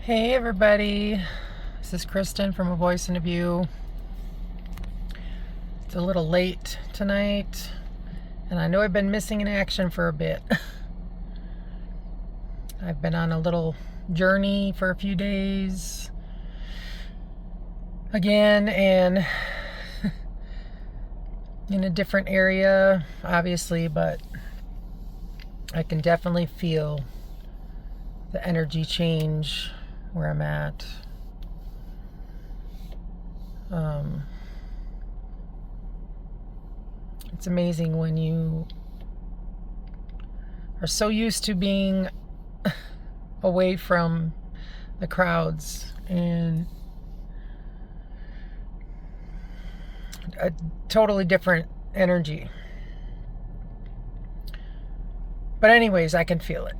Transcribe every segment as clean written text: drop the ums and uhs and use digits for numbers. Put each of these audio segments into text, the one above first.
Hey everybody, this is Kristen from A Voice and a View. It's a little late tonight, and I know I've been missing in action for a bit. I've been on a little journey for a few days again, and in a different area, obviously, but I can definitely feel the energy change where I'm at. It's amazing when you are so used to being away from the crowds and a totally different energy. But anyways, I can feel it.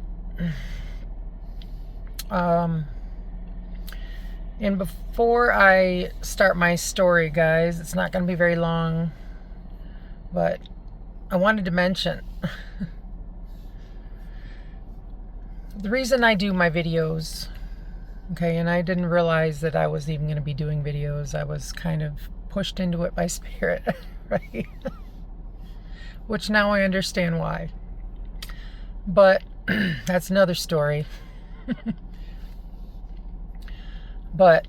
And before I start my story, guys, it's not going to be very long, but I wanted to mention the reason I do my videos, okay, and I didn't realize that I was even going to be doing videos. I was kind of pushed into it by spirit, right? Which now I understand why. But that's another story. But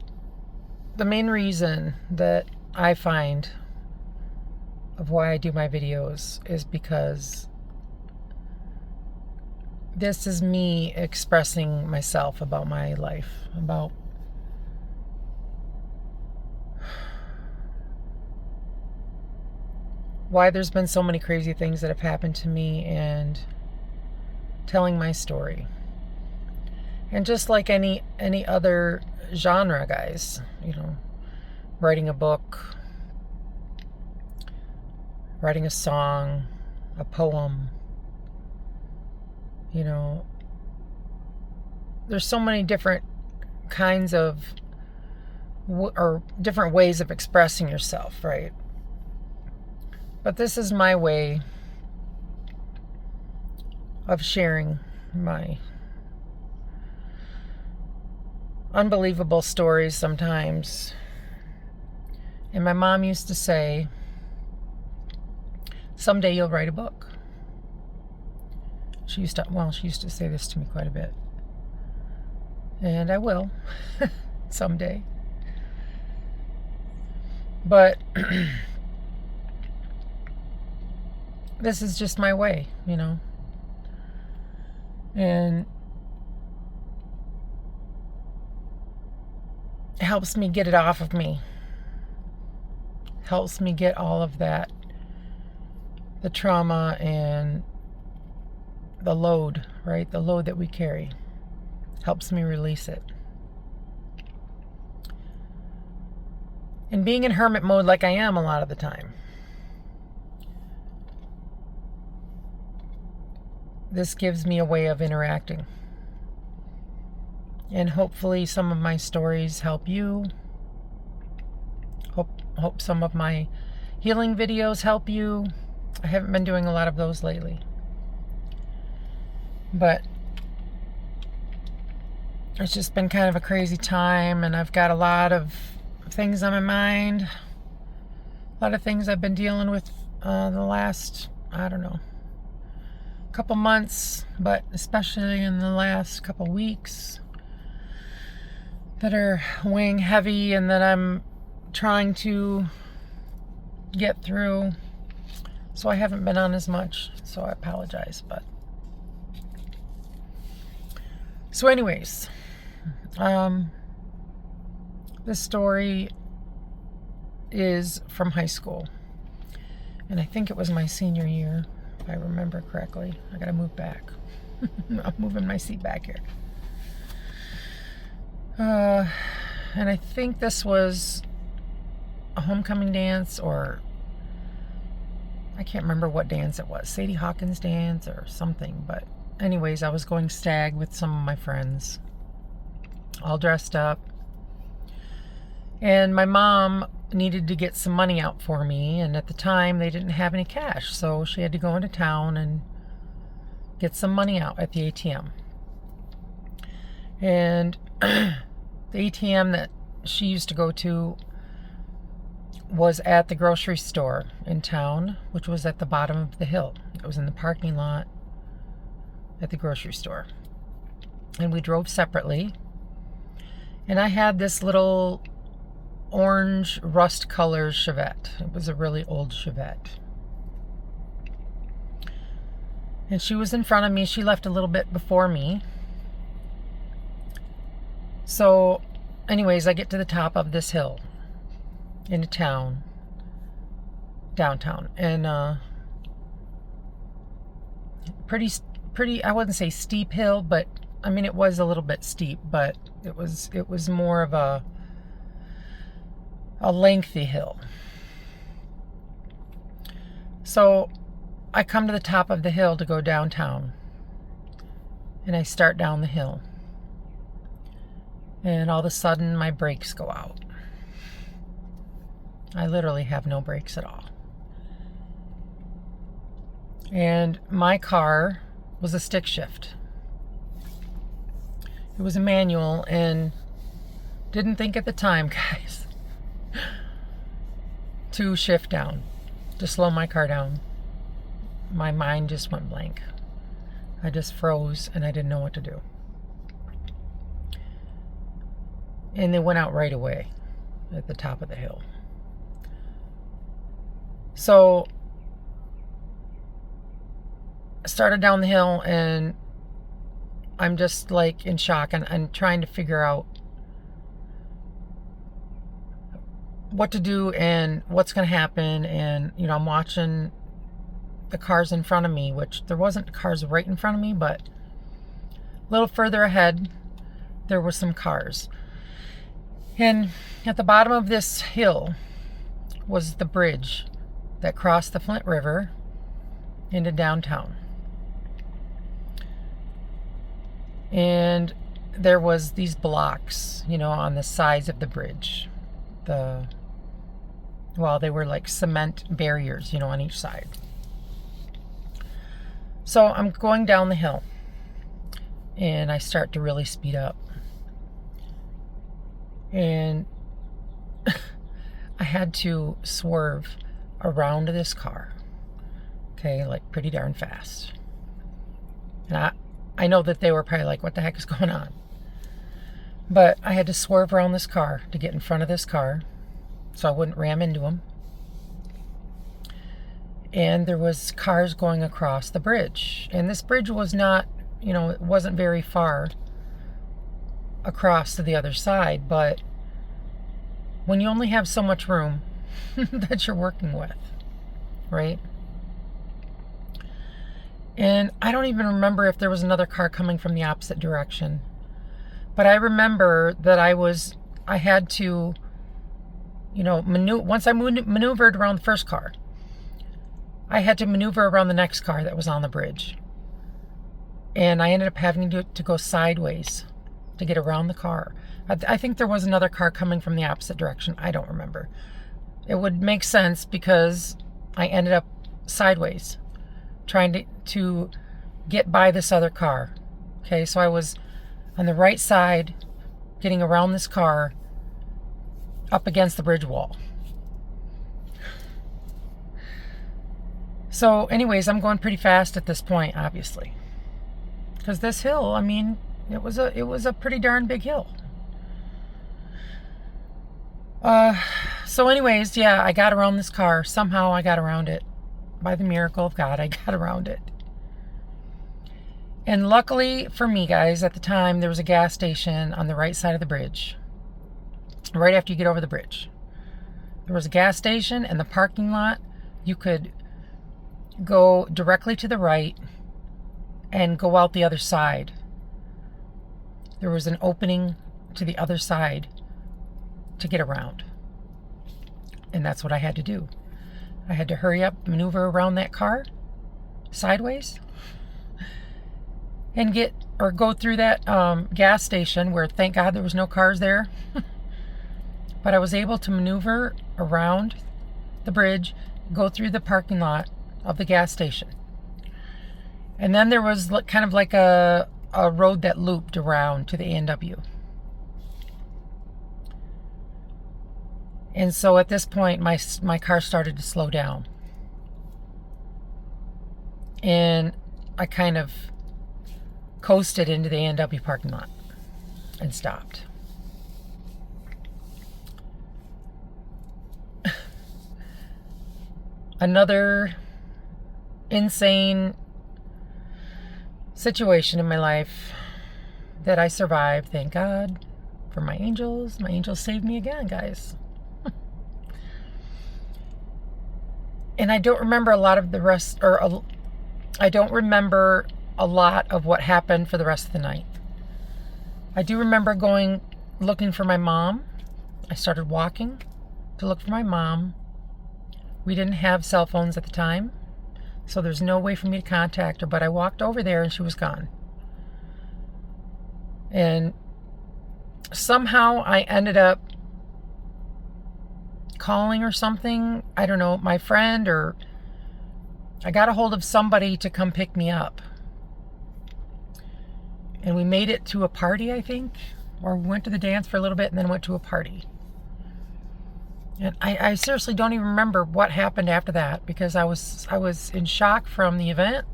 the main reason that I find of why I do my videos is because this is me expressing myself about my life, about why there's been so many crazy things that have happened to me, and telling my story. And just like any other genre, guys, writing a book, writing a song, a poem, there's so many different kinds of or different ways of expressing yourself, right? But this is my way of sharing my unbelievable stories sometimes. And my mom used to say, someday you'll write a book. She used to say this to me quite a bit. And I will someday. But this is just my way, And it helps me get it off of me. Helps me get all of that, the trauma and the load, right? The load that we carry. Helps me release it. And being in hermit mode like I am a lot of the time, this gives me a way of interacting. And hopefully some of my stories help you. Hope some of my healing videos help you. I haven't been doing a lot of those lately. But it's just been kind of a crazy time, and I've got a lot of things on my mind. A lot of things I've been dealing with the last, couple months, but especially in the last couple weeks, that are weighing heavy and that I'm trying to get through. So I haven't been on as much, so I apologize. But so anyways, this story is from high school, and I think it was my senior year, if I remember correctly. I gotta move back. I'm moving my seat back here. And I think this was a homecoming dance, or I can't remember what dance it was. Sadie Hawkins dance or something. But anyways, I was going stag with some of my friends, all dressed up. And my mom needed to get some money out for me, and at the time they didn't have any cash, so she had to go into town and get some money out at the ATM. And the ATM that she used to go to was at the grocery store in town, which was at the bottom of the hill. It was in the parking lot at the grocery store. And we drove separately. And I had this little orange rust color Chevette. It was a really old Chevette. And she was in front of me. She left a little bit before me. So, anyways, I get to the top of this hill into town, downtown, and pretty, I wouldn't say steep hill, but I mean, it was a little bit steep, but it was more of a lengthy hill. So I come to the top of the hill to go downtown, and I start down the hill, and all of a sudden my brakes go out. I literally have no brakes at all. And my car was a stick shift. It was a manual, and didn't think at the time, guys, to shift down, to slow my car down. My mind just went blank. I just froze, and I didn't know what to do. And they went out right away at the top of the hill. So I started down the hill, and I'm just like in shock, and I'm trying to figure out what to do and what's going to happen. And, you know, I'm watching the cars in front of me, which there wasn't cars right in front of me, but a little further ahead, there were some cars. And at the bottom of this hill was the bridge that crossed the Flint River into downtown. And there was these blocks, you know, on the sides of the bridge. They were like cement barriers, you know, on each side. So I'm going down the hill, and I start to really speed up. And I had to swerve around this car, okay, like pretty darn fast. And I know that they were probably like, what the heck is going on? But I had to swerve around this car to get in front of this car so I wouldn't ram into them. And there was cars going across the bridge. And this bridge was not, you know, it wasn't very far across to the other side. But when you only have so much room that you're working with, right? And I don't even remember if there was another car coming from the opposite direction. But I remember that I had to, you know, once I maneuvered around the first car, I had to maneuver around the next car that was on the bridge. And I ended up having to go sideways to get around the car. I think there was another car coming from the opposite direction. I don't remember. It would make sense because I ended up sideways trying to get by this other car. Okay, so I was on the right side getting around this car up against the bridge wall. So anyways, I'm going pretty fast at this point, obviously. Because this hill, I mean, it was a pretty darn big hill. So anyways, yeah, I got around this car. Somehow I got around it. By the miracle of God, I got around it. And luckily for me, guys, at the time, there was a gas station on the right side of the bridge. Right after you get over the bridge. There was a gas station, and the parking lot, you could go directly to the right and go out the other side. There was an opening to the other side to get around. And that's what I had to do. I had to hurry up, maneuver around that car sideways, and go through that gas station where, thank God, there was no cars there. But I was able to maneuver around the bridge, go through the parking lot of the gas station. And then there was kind of like a a road that looped around to the A&W. And so at this point, my car started to slow down. And I kind of coasted into the A&W parking lot and stopped. Another insane situation in my life that I survived. Thank God for my angels. My angels saved me again, guys. And I don't remember a lot of the rest, I don't remember a lot of what happened for the rest of the night. I do remember looking for my mom. I started walking to look for my mom. We didn't have cell phones at the time, so there's no way for me to contact her, but I walked over there and she was gone. And somehow I ended up calling or something. I don't know, my friend, or I got a hold of somebody to come pick me up. And we made it to a party, I think, or we went to the dance for a little bit and then went to a party. And I seriously don't even remember what happened after that, because I was in shock from the event.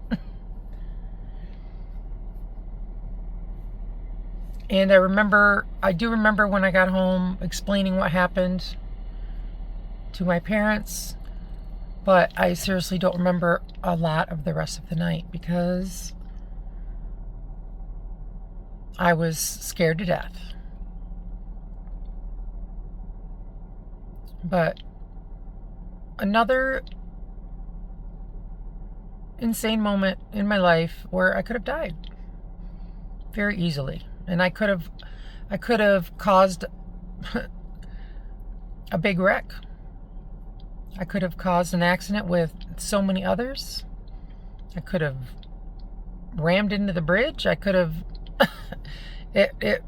And I do remember when I got home explaining what happened to my parents, but I seriously don't remember a lot of the rest of the night because I was scared to death. But another insane moment in my life where I could have died very easily. And I could have caused a big wreck. I could have caused an accident with so many others. I could have rammed into the bridge. I could have it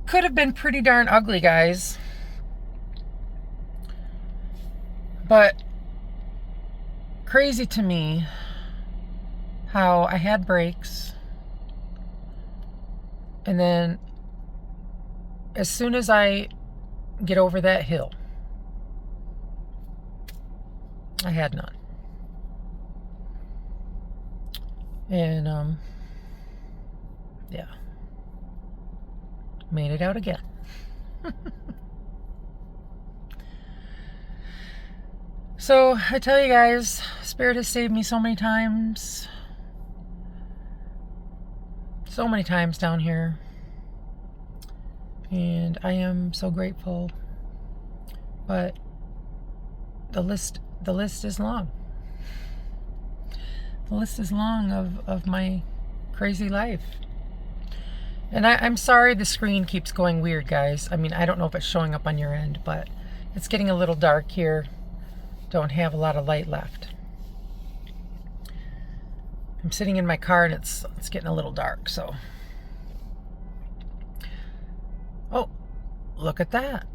could have been pretty darn ugly, guys. But crazy to me how I had brakes, and then as soon as I get over that hill, I had none. And yeah, made it out again. So I tell you guys, Spirit has saved me so many times down here, and I am so grateful. But the list is long. The list is long of my crazy life. And I'm sorry the screen keeps going weird, guys. I mean, I don't know if it's showing up on your end, but it's getting a little dark here. Don't have a lot of light left. I'm sitting in my car and it's getting a little dark, so. Oh, look at that.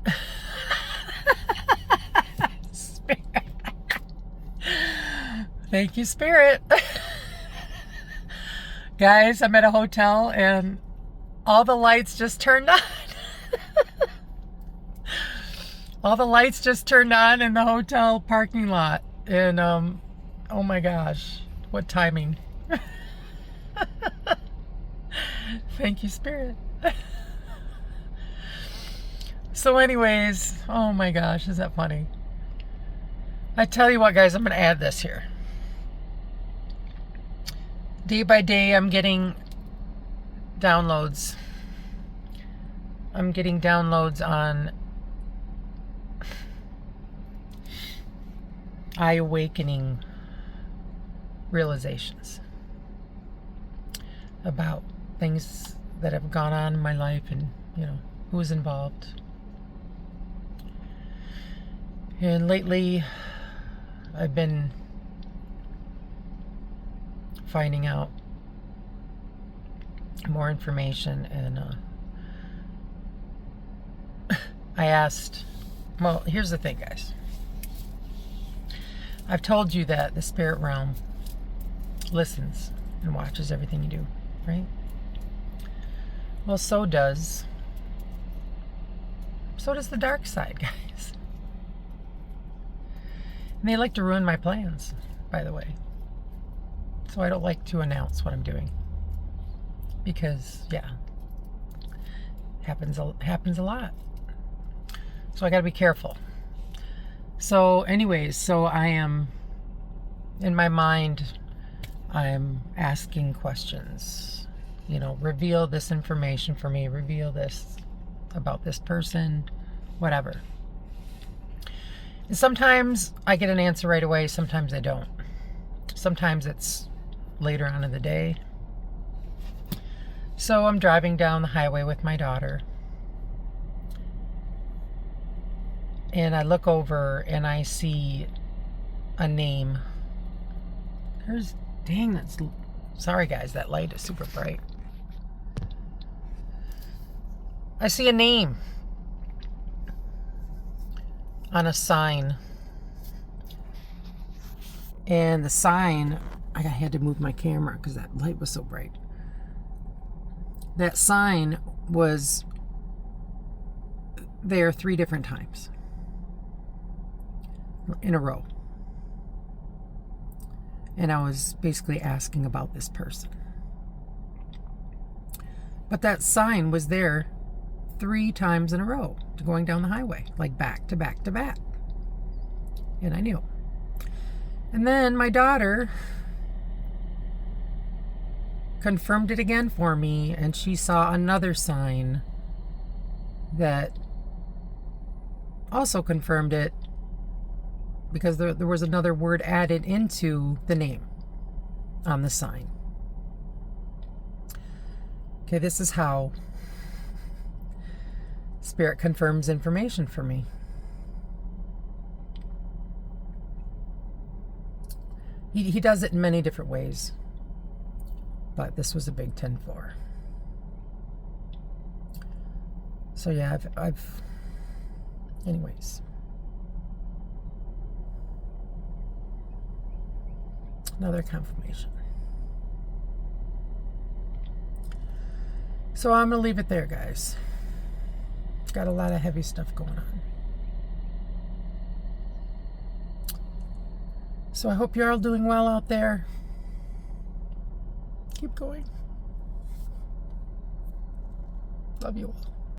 Thank you, Spirit. Guys, I'm at a hotel and all the lights just turned on. All the lights just turned on in the hotel parking lot. And, oh my gosh, what timing. Thank you, Spirit. So anyways, oh my gosh, is that funny? I tell you what, guys, I'm going to add this here. Day by day, I'm getting downloads. I'm getting downloads on eye-awakening realizations about things that have gone on in my life and, you know, who's involved. And lately, I've been finding out more information, and I asked, well, here's the thing, guys. I've told you that the spirit realm listens and watches everything you do, right? Well, so does the dark side, guys. And they like to ruin my plans, by the way. So I don't like to announce what I'm doing. Because, yeah, happens a lot. So I got to be careful. So anyways, so I am, in my mind, I'm asking questions. You know, reveal this information for me. Reveal this about this person, whatever. And sometimes I get an answer right away. Sometimes I don't. Sometimes it's later on in the day. So I'm driving down the highway with my daughter. And I look over and I see a name. Sorry guys, that light is super bright. I see a name on a sign. And the sign, I had to move my camera because that light was so bright. That sign was there 3 different times in a row. And I was basically asking about this person. But that sign was there 3 times in a row, going down the highway, like back to back to back. And I knew. And then my daughter confirmed it again for me, and she saw another sign that also confirmed it, because there was another word added into the name on the sign. Okay, this is how Spirit confirms information for me. He does it in many different ways, but this was a big 10-4. So yeah, I've anyways. Another confirmation. So I'm going to leave it there, guys. Got a lot of heavy stuff going on. So I hope you're all doing well out there. Keep going. Love you all.